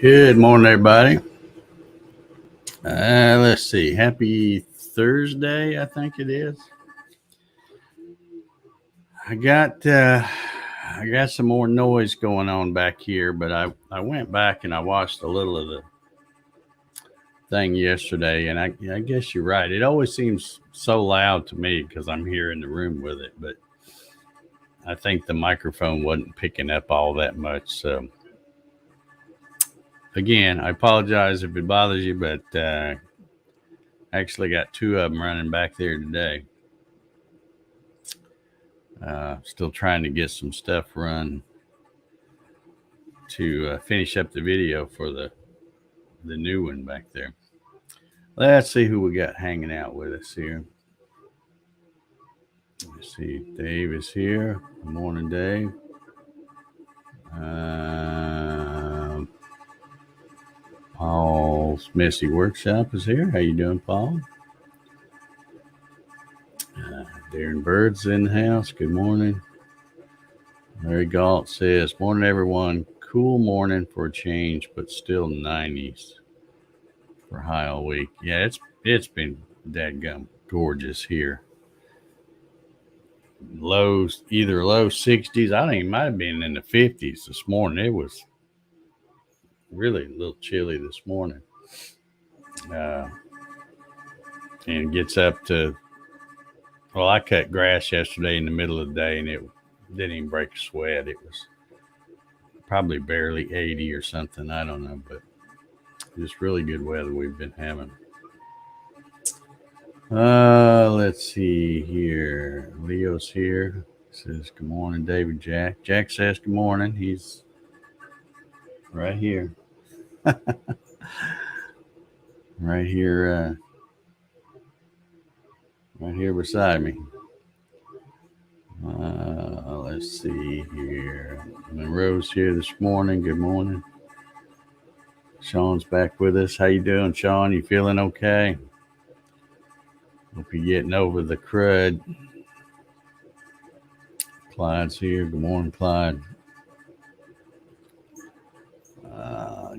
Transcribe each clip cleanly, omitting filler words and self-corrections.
Good morning, everybody. Let's see. Happy Thursday, I think it is. I got some more noise going on back here, but I went back and I watched a little of the thing yesterday, and I guess you're right. It always seems so loud to me because I'm here in the room with it, but I think the microphone wasn't picking up all that much. So again, I apologize if it bothers you, but I actually got two of them running back there today. Still trying to get some stuff run to finish up the video for the new one back there. Let's see who we got hanging out with us here. Let's see. Dave is here. Good morning, Dave. Paul's Messy Workshop is here. How you doing, Paul? Darren Bird's in the house. Good morning. Larry Galt says, morning, everyone. Cool morning for a change, but still 90s for high all week. Yeah, it's been dadgum gorgeous here. Either low 60s. I think it might have been in the 50s this morning. It was really a little chilly this morning. And gets up to, well, I cut grass yesterday in the middle of the day, and it didn't even break a sweat. It was probably barely 80 or something. I don't know, but just really good weather we've been having. Let's see here. Leo's here. Says good morning, David. Jack. Jack says good morning. He's right here. right here. Right here beside me. Let's see here. Monroe's here this morning. Good morning. Sean's back with us. How you doing, Sean? You feeling okay? Hope you're getting over the crud. Clyde's here. Good morning, Clyde.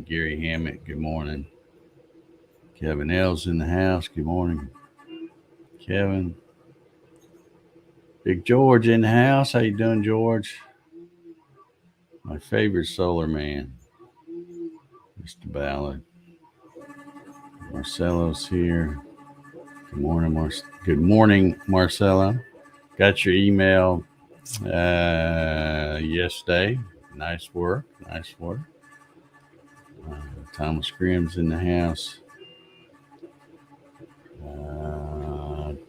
Gary Hammett. Good morning. Kevin L's in the house. Good morning, Kevin. Big George in the house. How you doing, George? My favorite solar man, Mr. Ballard. Marcelo's here. Good morning, Good morning, Marcelo. Got your email yesterday. Nice work. Nice work. Thomas Grimm's in the house.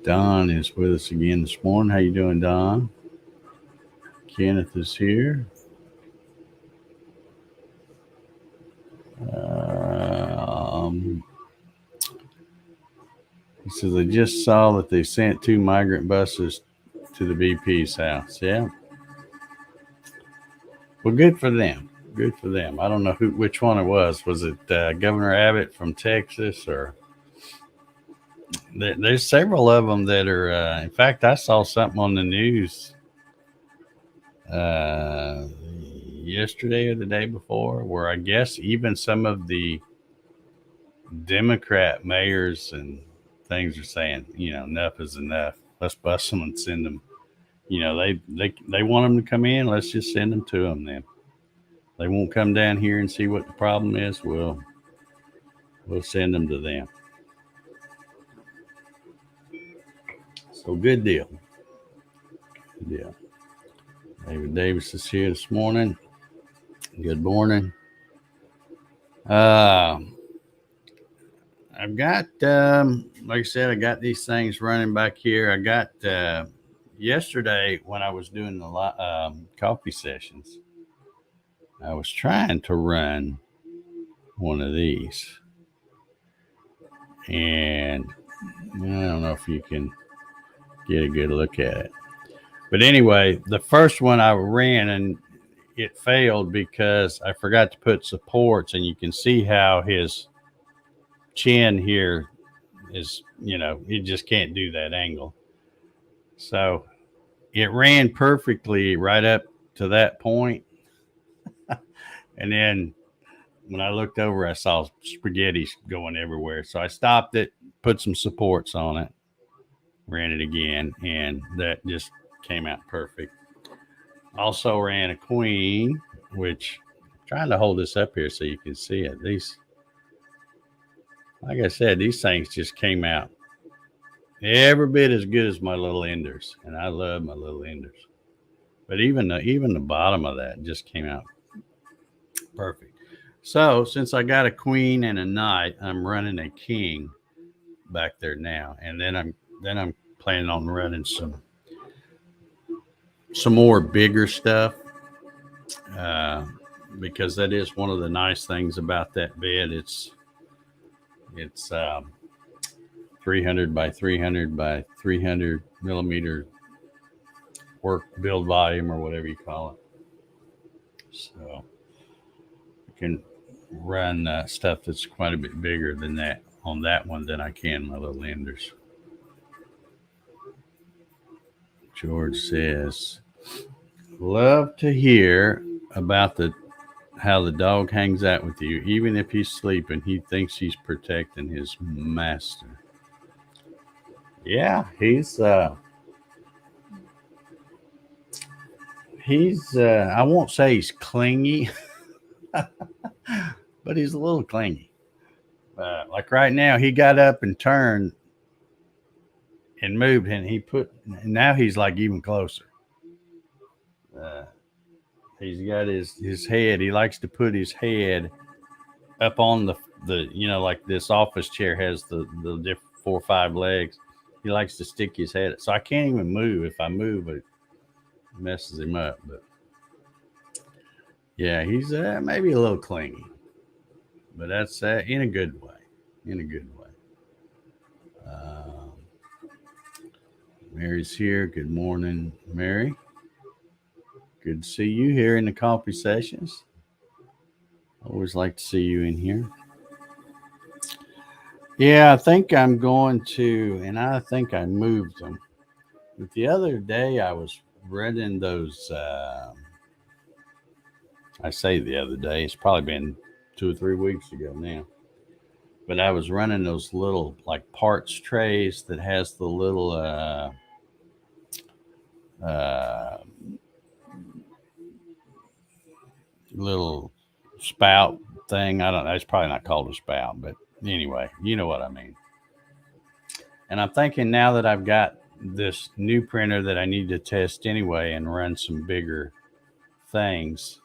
Don is with us again this morning. How you doing, Don? Kenneth is here. He says, I just saw that they sent 2 migrant buses to the VP's house. Yeah. Well, good for them. Good for them. I don't know which one it was. Was it Governor Abbott from Texas, or there's several of them that are. In fact, I saw something on the news yesterday or the day before where I guess even some of the Democrat mayors and things are saying, enough is enough. Let's bust them and send them. They want them to come in. Let's just send them to them then. They won't come down here and see what the problem is. We'll send them to them. So good deal. Good deal. David Davis is here this morning. Good morning. I've got, like I said, I got these things running back here. I got yesterday when I was doing the coffee sessions, I was trying to run one of these, and I don't know if you can get a good look at it. But anyway, the first one I ran and it failed because I forgot to put supports, and you can see how his chin here is, you just can't do that angle. So it ran perfectly right up to that point. And then when I looked over, I saw spaghetti going everywhere. So I stopped it, put some supports on it, ran it again, and that just came out perfect. Also ran a queen, which I'm trying to hold this up here so you can see it. These, like I said, these things just came out every bit as good as my little enders, and I love my little enders. But even the bottom of that just came out perfect. So since I got a queen and a knight, I'm running a king back there now, and then I'm planning on running some more bigger stuff, uh, because that is one of the nice things about that bed. It's 300 by 300 by 300 millimeter work build volume or whatever you call it. So I can run stuff that's quite a bit bigger than that on that one than I can my little enders. George says, love to hear about the how the dog hangs out with you. Even if he's sleeping, he thinks he's protecting his master. Yeah, he's I won't say he's clingy, but he's a little clingy. Like right now, he got up and turned and moved, and now he's like even closer. Uh, he's got his head. He likes to put his head up on the like this office chair has the different 4 or 5 legs. He likes to stick his head. So I can't even move. If I move, it messes him up. But yeah, he's maybe a little clingy, but that's in a good way. In a good way. Um, Mary's here. Good morning, Mary. Good to see you here in the coffee sessions. Always like to see you in here. Yeah, I think I'm going to, and I think I moved them. But the other day I was running those. I say the other day, it's probably been 2 or 3 weeks ago now. But I was running those little like parts trays that has the little uh, little spout thing. I don't know. It's probably not called a spout, but anyway, you know what I mean. And I'm thinking now that I've got this new printer that I need to test anyway and run some bigger things,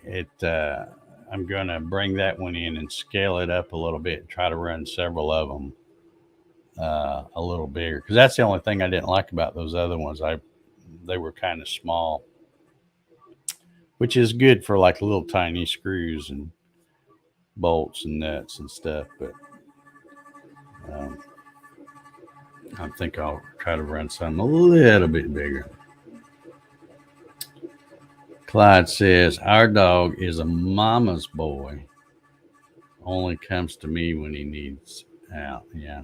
I'm going to bring that one in and scale it up a little bit and try to run several of them a little bigger, because that's the only thing I didn't like about those other ones. They were kind of small, which is good for like little tiny screws and bolts and nuts and stuff. But um, I think I'll try to run some a little bit bigger. Clyde says, our dog is a mama's boy. Only comes to me when he needs out. Yeah.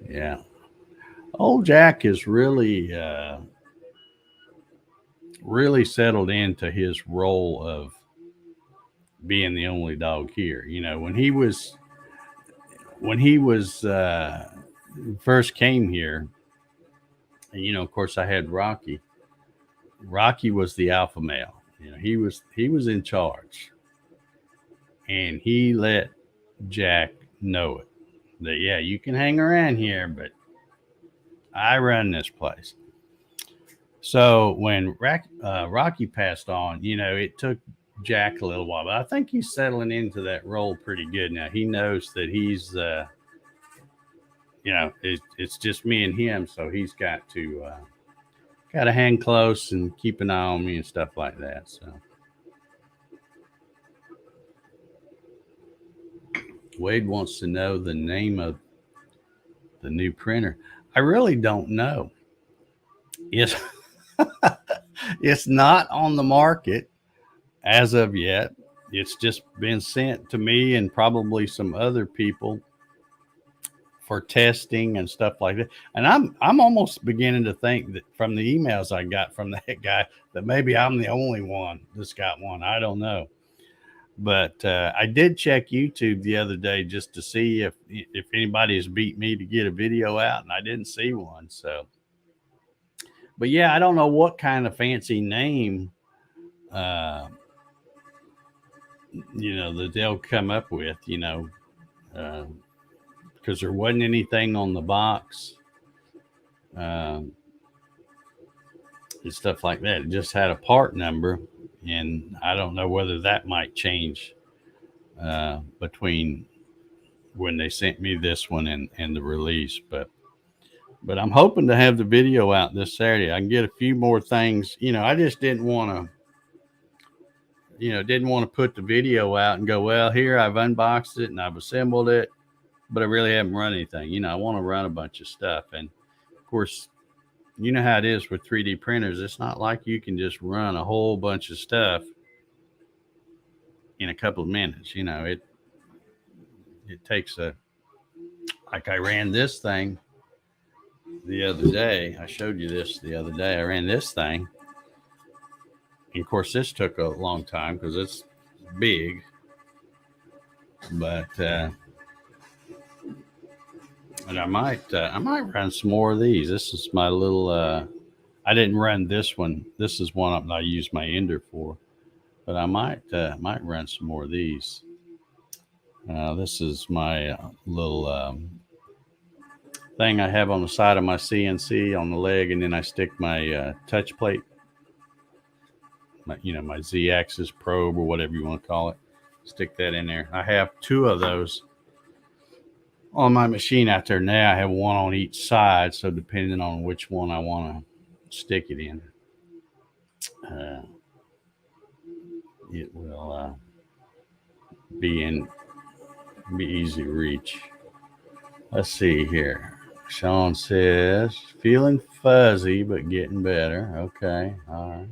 Yeah. Old Jack is really settled into his role of being the only dog here. When he was first came here, and of course I had Rocky. Rocky was the alpha male. He was in charge, and he let Jack know it, that yeah, you can hang around here, but I run this place. So when Rocky passed on, it took Jack a little while, but I think he's settling into that role pretty good now. He knows that it's just me and him, so he's got to hang close and keep an eye on me and stuff like that. So Wade wants to know the name of the new printer. I really don't know. It's it's not on the market as of yet. It's just been sent to me and probably some other people for testing and stuff like that. And I'm almost beginning to think that from the emails I got from that guy that maybe I'm the only one that's got one. I don't know. But I did check YouTube the other day just to see if anybody has beat me to get a video out, and I didn't see one. So, but yeah, I don't know what kind of fancy name, uh, that they'll come up with, because there wasn't anything on the box, um, and stuff like that. It just had a part number, and I don't know whether that might change between when they sent me this one and the release, but I'm hoping to have the video out this Saturday. I can get a few more things. I just didn't want to put the video out and go, well, here I've unboxed it and I've assembled it, but I really haven't run anything. I want to run a bunch of stuff. And of course, you know how it is with 3D printers. It's not like you can just run a whole bunch of stuff in a couple of minutes. It takes like I ran this thing the other day. I showed you this the other day. I ran this thing. And of course, this took a long time because it's big. But and I might run some more of these. This is my little. I didn't run this one. This is one I use my ender for. But I might run some more of these. This is my little thing I have on the side of my CNC on the leg, and then I stick my touch plate, my Z-axis probe or whatever you want to call it. Stick that in there. I have two of those on my machine out there now. I have one on each side, so depending on which one I want to stick it in, it will be easy to reach. Let's see here. Sean says, feeling fuzzy, but getting better. Okay. All right.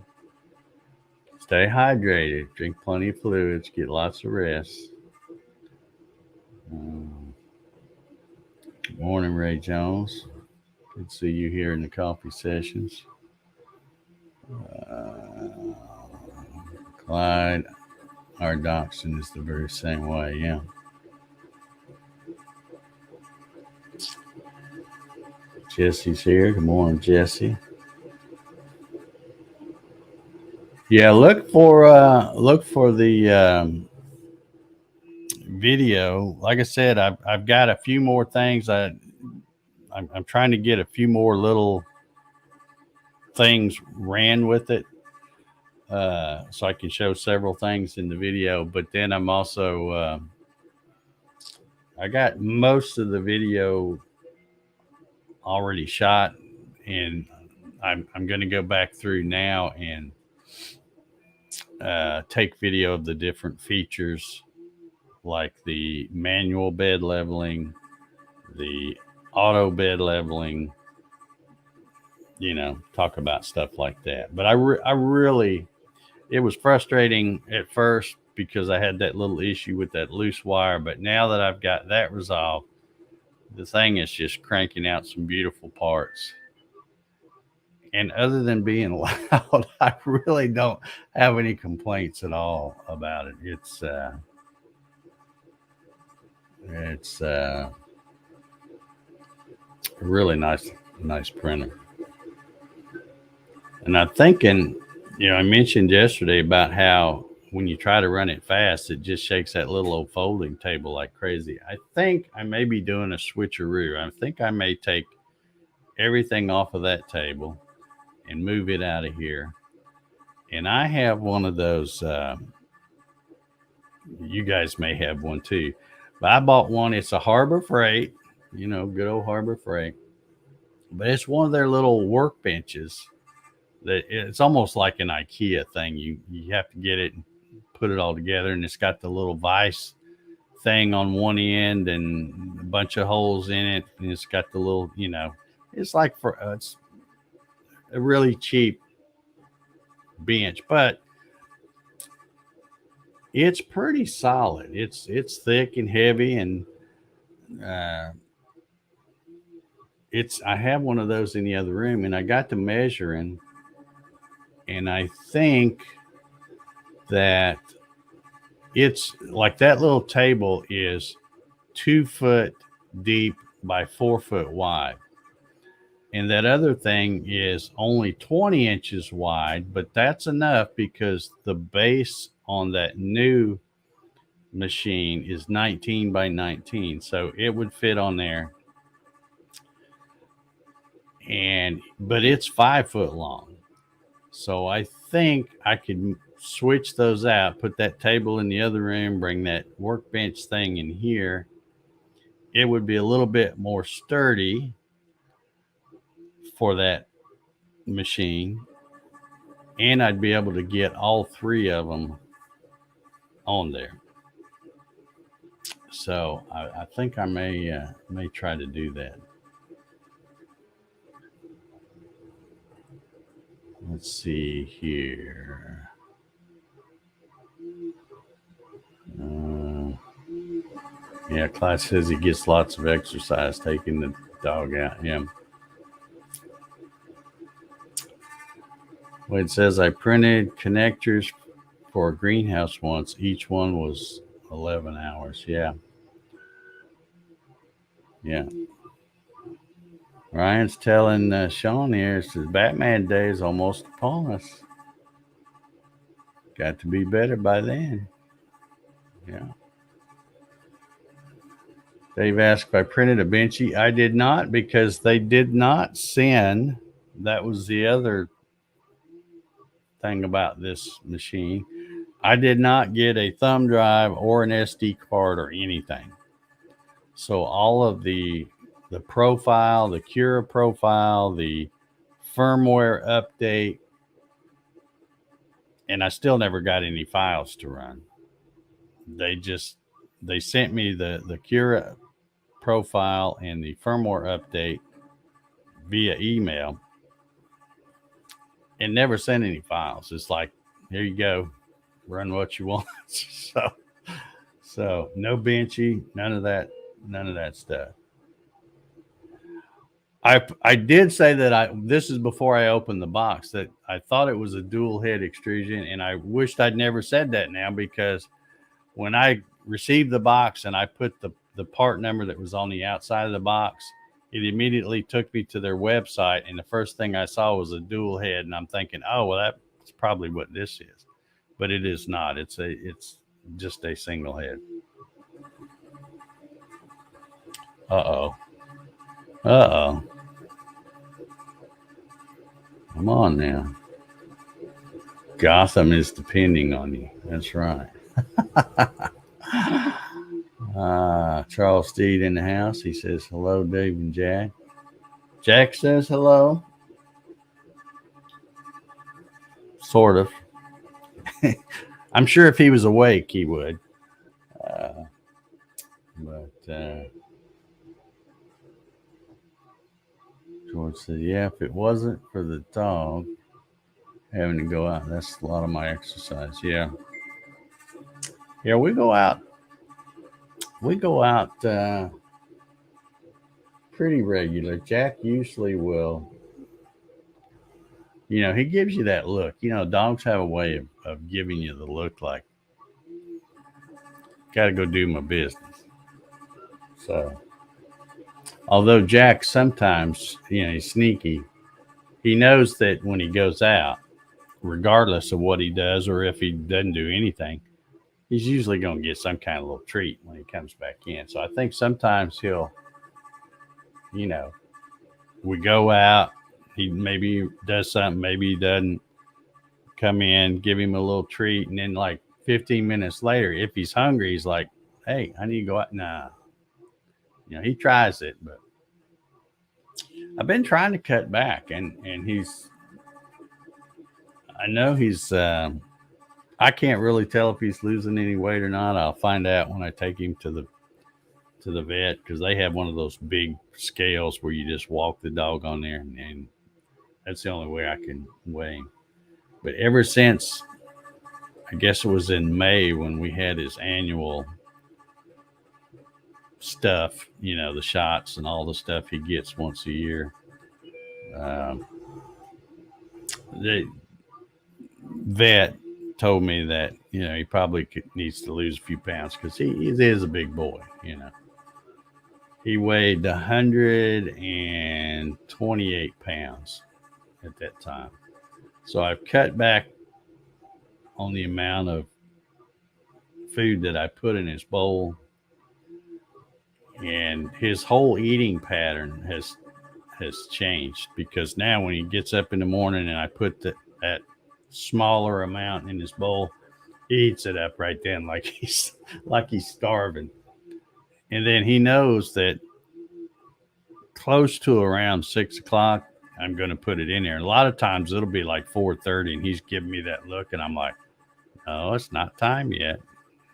Stay hydrated. Drink plenty of fluids. Get lots of rest. Good morning, Ray Jones. Good to see you here in the coffee sessions. Clyde, our Dachshund is the very same way. Yeah. Jesse's here. Good morning, Jesse. Yeah, look for the video. Like I said, I've got a few more things. I'm trying to get a few more little things ran with it, so I can show several things in the video. But then I'm also I got most of the video already shot, and I'm going to go back through now and take video of the different features, like the manual bed leveling, the auto bed leveling, talk about stuff like that. But I really, it was frustrating at first because I had that little issue with that loose wire. But now that I've got that resolved, the thing is just cranking out some beautiful parts. And other than being loud, I really don't have any complaints at all about it. It's a really nice printer. And I'm thinking, I mentioned yesterday about how when you try to run it fast, it just shakes that little old folding table like crazy. I think I may be doing a switcheroo. I think I may take everything off of that table and move it out of here. And I have one of those, you guys may have one too, but I bought one. It's a Harbor Freight, good old Harbor Freight, but it's one of their little workbenches that it's almost like an IKEA thing. You have to get it and put it all together, and it's got the little vise thing on one end and a bunch of holes in it, and it's got the little, it's like it's a really cheap bench, but it's pretty solid. It's thick and heavy, and I have one of those in the other room, and I got to measuring, and I think that It's like that little table is 2 foot deep by 4 foot wide. And that other thing is only 20 inches wide, but that's enough because the base on that new machine is 19 by 19. So it would fit on there. But it's 5 foot long. So I think I could switch those out, put that table in the other room, bring that workbench thing in here. It would be a little bit more sturdy for that machine, and I'd be able to get all three of them on there. So I think I may try to do that. Let's see here. Yeah, Clyde says he gets lots of exercise taking the dog out. Yeah. Well, it says I printed connectors for a greenhouse once. Each one was 11 hours. Yeah. Yeah. Ryan's telling Sean here, says Batman Day is almost upon us. Got to be better by then. Yeah. Dave asked if I printed a Benchy. I did not, because they did not send. That was the other thing about this machine. I did not get a thumb drive or an SD card or anything. So all of the profile, the Cura profile, the firmware update, and I still never got any files to run. They sent me the Cura profile and the firmware update via email and never sent any files. It's like, here you go, run what you want. so no Benchy, none of that stuff. I did say that this is before I opened the box, that I thought it was a dual head extrusion, and I wished I'd never said that now, because when I received the box and I put the part number that was on the outside of the box, it immediately took me to their website, and the first thing I saw was a dual head, and I'm thinking, oh, well, that's probably what this is, but it is not. It's just a single head. Uh-oh. Come on now. Gotham is depending on you. That's right. Charles Steed in the house. He says, hello, Dave and Jack. Jack says hello. Sort of. I'm sure if he was awake, he would. George said, yeah, if it wasn't for the dog having to go out, that's a lot of my exercise. Yeah. Yeah, we go out pretty regular. Jack usually will, he gives you that look. Dogs have a way of giving you the look like, got to go do my business. So, although Jack sometimes, he's sneaky, he knows that when he goes out, regardless of what he does or if he doesn't do anything, he's usually going to get some kind of little treat when he comes back in. So I think sometimes he'll, we go out, he maybe does something, maybe he doesn't, come in, give him a little treat, and then like 15 minutes later, if he's hungry, he's like, hey, I need to go out. Nah. He tries it, but I've been trying to cut back, and I know he's, I can't really tell if he's losing any weight or not. I'll find out when I take him to the vet, because they have one of those big scales where you just walk the dog on there, and that's the only way I can weigh him. But ever since, I guess it was in May when we had his annual stuff, the shots and all the stuff he gets once a year. The vet told me that, he probably needs to lose a few pounds because he is a big boy. He weighed 128 pounds at that time. So I've cut back on the amount of food that I put in his bowl, and his whole eating pattern has changed, because now when he gets up in the morning and I put that smaller amount in his bowl, he eats it up right then like he's starving. And then he knows that close to around 6 o'clock, I'm going to put it in there. And a lot of times it'll be like 4:30, and he's giving me that look, and I'm like, "No, it's not time yet.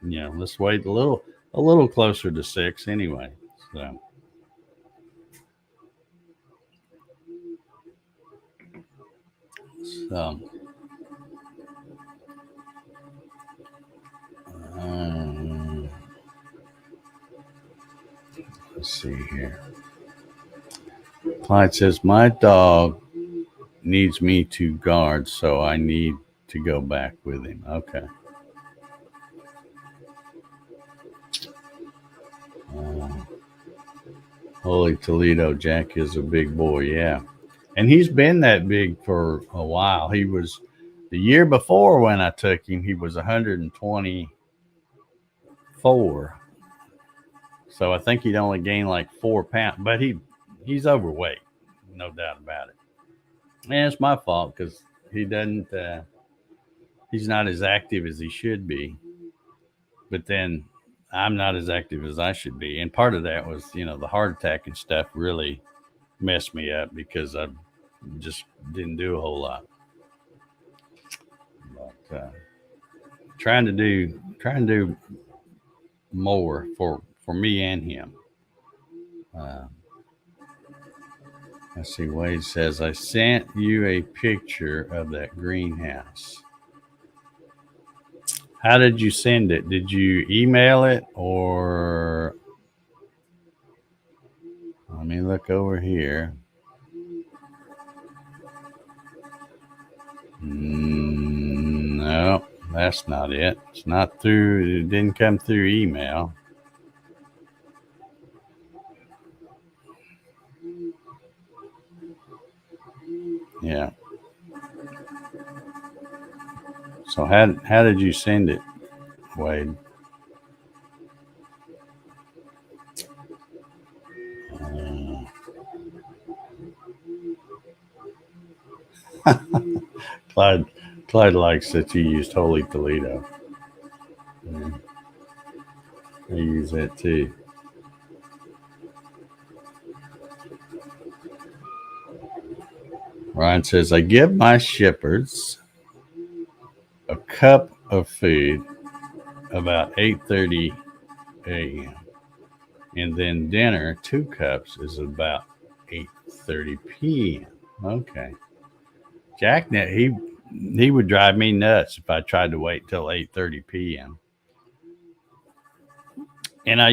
Let's wait a little closer to 6 anyway." So let's see here. Clyde says, my dog needs me to guard, so I need to go back with him. Okay. Holy Toledo, Jack is a big boy, yeah. And he's been that big for a while. He was, the year before when I took him, he was 124. So I think he'd only gained like 4 pounds, but he's overweight, no doubt about it. And it's my fault because he's not as active as he should be. But then I'm not as active as I should be. And part of that was, the heart attack and stuff really messed me up because I just didn't do a whole lot. But trying to do more for me and him. Let's see. Wade says, I sent you a picture of that greenhouse. How did you send it? Did you email it, or let me look over here. No, that's not it. It's not through. It didn't come through email. Yeah. So how did you send it, Wade? Clyde likes that you used Holy Toledo. Yeah. I use that too. Ryan says, I give my shepherds a cup of food about 8:30 a.m. and then dinner, 2 cups, is about 8:30 p.m. Okay. Jack, he would drive me nuts if I tried to wait till 8:30 p.m. And I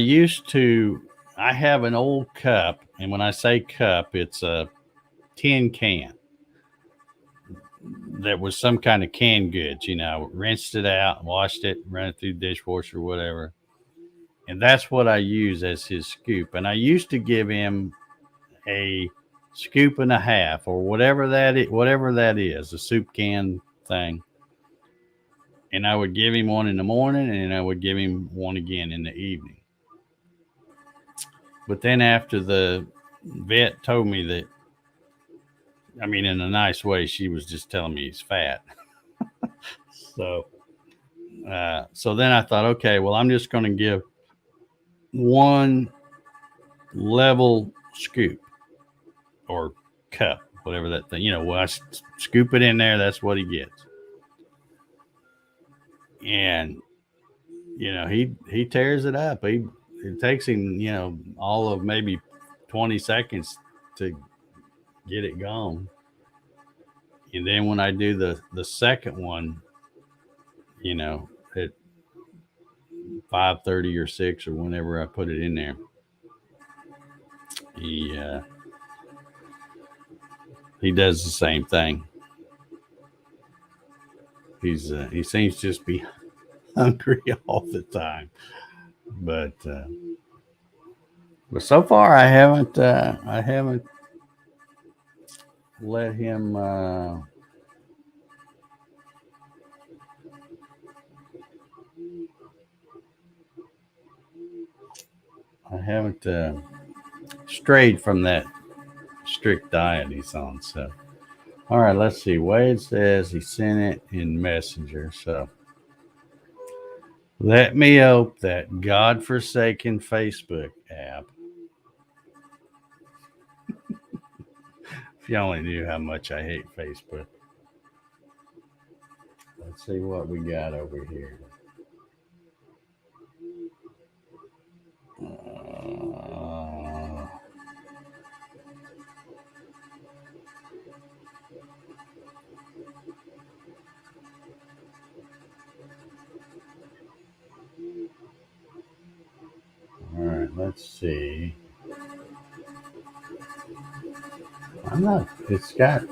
have an old cup, and when I say cup, it's a tin can that was some kind of canned goods. Rinsed it out, washed it, ran it through the dishwasher, whatever. And that's what I use as his scoop. And I used to give him a scoop and a half, or whatever that is, a soup can thing. And I would give him one in the morning, and I would give him one again in the evening. But then after the vet told me that, in a nice way, she was just telling me he's fat. So then I thought, okay, well, I'm just going to give one level scoop or cup, whatever that thing, when I scoop it in there, that's what he gets. And, he tears it up. It takes him, all of maybe 20 seconds to get it gone. And then when I do the second one, at 5:30 or 6 or whenever I put it in there, he does the same thing. He seems to just be hungry all the time. But so far I haven't let him. I haven't strayed from that strict diet he's on. So, all right, let's see. Wade says he sent it in Messenger. So, let me hope that godforsaken Facebook app. If you only knew how much I hate Facebook. Let's see what we got over here. All right, let's see. It's got.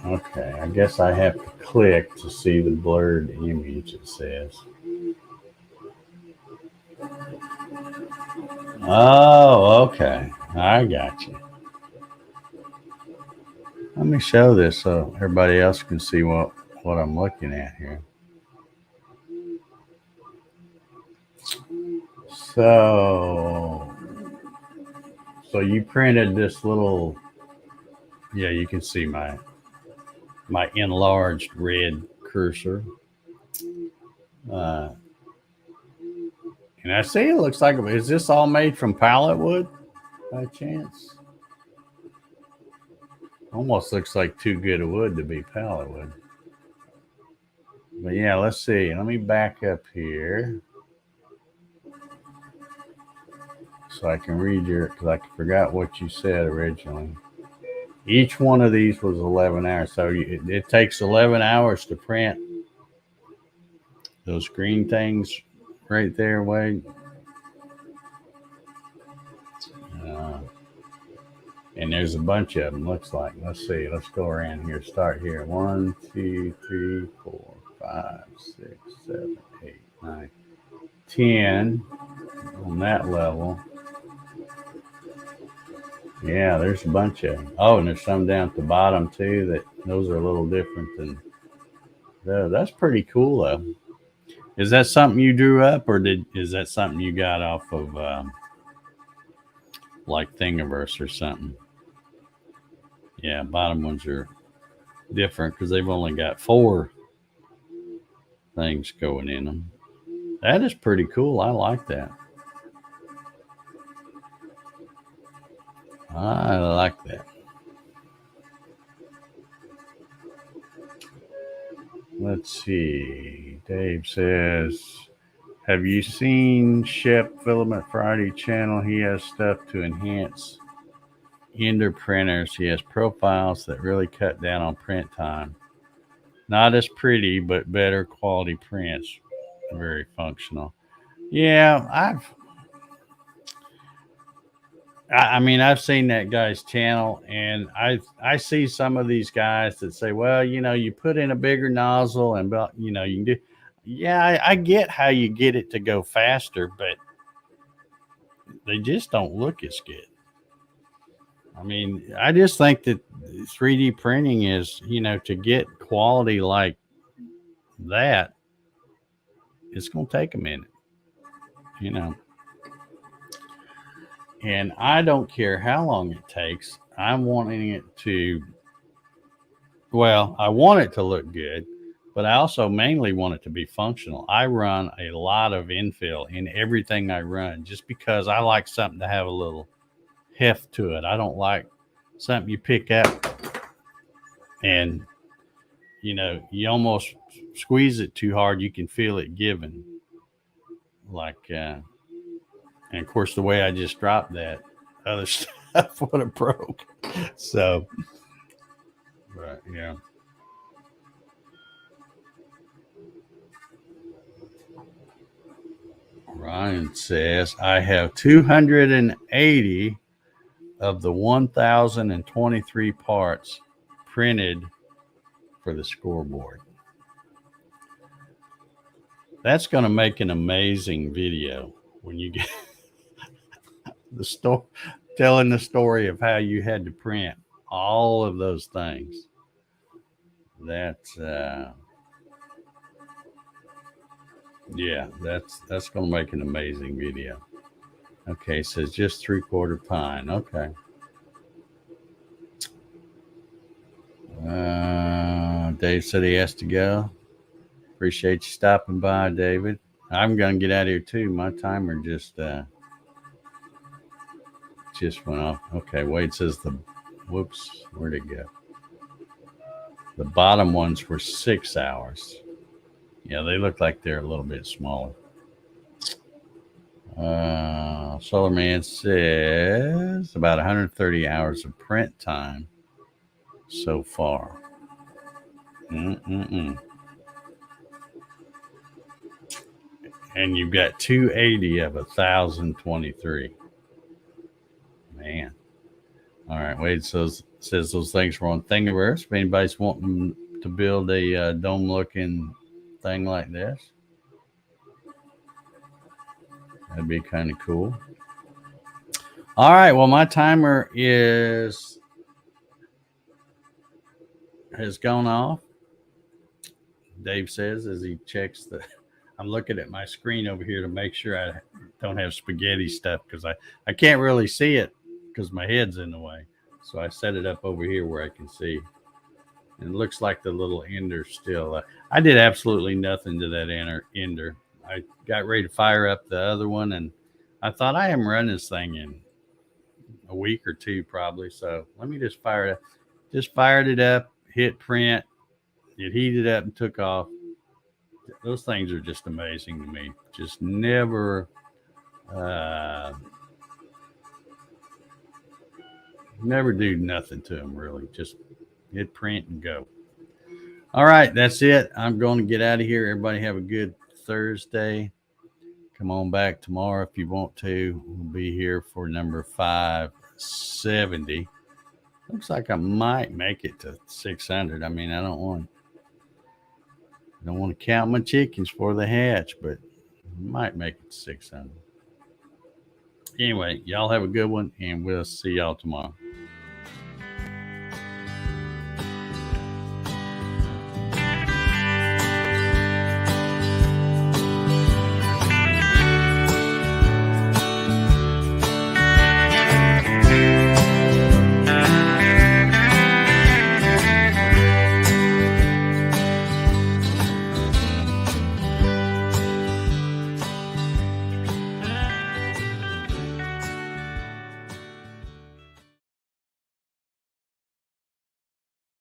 Okay, I guess I have to click to see the blurred image, it says. Oh, okay. I got you. Let me show this so everybody else can see what I'm looking at here. So you printed this little, yeah, you can see my enlarged red cursor. And I see it looks like, is this all made from pallet wood by chance? Almost looks like too good a wood to be pallet wood. But yeah, let's see. Let me back up here so I can read because I forgot what you said originally. Each one of these was 11 hours. So it takes 11 hours to print those green things right there, Wade. And there's a bunch of them, looks like. Let's see. Let's go around here. Start here. 1, 2, 3, 4, 5, 6, 7, 8, 9, 10 on that level. Yeah, there's a bunch of them. Oh, and there's some down at the bottom too. Those are a little different than. That's pretty cool though. Is that something you drew up, or is that something you got off of like Thingiverse or something? Yeah, bottom ones are different because they've only got 4 things going in them. That is pretty cool. I like that. I like that. Let's see. Dave says, have you seen Shep Filament Friday channel? He has stuff to enhance Ender printers. He has profiles that really cut down on print time. Not as pretty, but better quality prints. Very functional. Yeah, I've seen that guy's channel, and I see some of these guys that say, well, you put in a bigger nozzle and, you can do. Yeah, I get how you get it to go faster, but they just don't look as good. I just think that 3D printing is, to get quality like that, it's going to take a minute, And I don't care how long it takes. I'm wanting it to, I want it to look good, but I also mainly want it to be functional. I run a lot of infill in everything I run just because I like something to have a little heft to it. I don't like something you pick up and, you almost squeeze it too hard. You can feel it giving. And of course, the way I just dropped that other stuff would have broke. So, but yeah. Ryan says, I have 280 of the 1,023 parts printed for the scoreboard. That's going to make an amazing video when you get the story, telling the story of how you had to print all of those things. That's yeah, that's going to make an amazing video. Okay, says just 3/4 pine. Okay. Dave said he has to go. Appreciate you stopping by, David. I'm going to get out of here too. My timer just went off. Okay, Wade says whoops, where'd it go? The bottom ones were 6 hours. Yeah, they look like they're a little bit smaller. Solar Man says about 130 hours of print time so far. And you've got 280 of 1,023. Man. All right. Wade says those things were on Thingiverse. If anybody's wanting to build a dome-looking thing like this, that'd be kind of cool. All right. Well, my timer has gone off. Dave says as he checks I'm looking at my screen over here to make sure I don't have spaghetti stuff because I can't really see it because my head's in the way. So I set it up over here where I can see. And it looks like the little ender's still. I did absolutely nothing to that ender. I got ready to fire up the other one, and I thought I haven't run this thing in a week or two probably. So let me just fire it up. Just fired it up, hit print. It heated up and took off. Those things are just amazing to me. Just never do nothing to them, really. Just hit print and go. All right, that's it. I'm going to get out of here. Everybody have a good Thursday. Come on back tomorrow if you want to. We'll be here for number 570. Looks like I might make it to 600. I mean, I don't want to count my chickens for the hatch, but I might make it to 600. Anyway, y'all have a good one, and we'll see y'all tomorrow.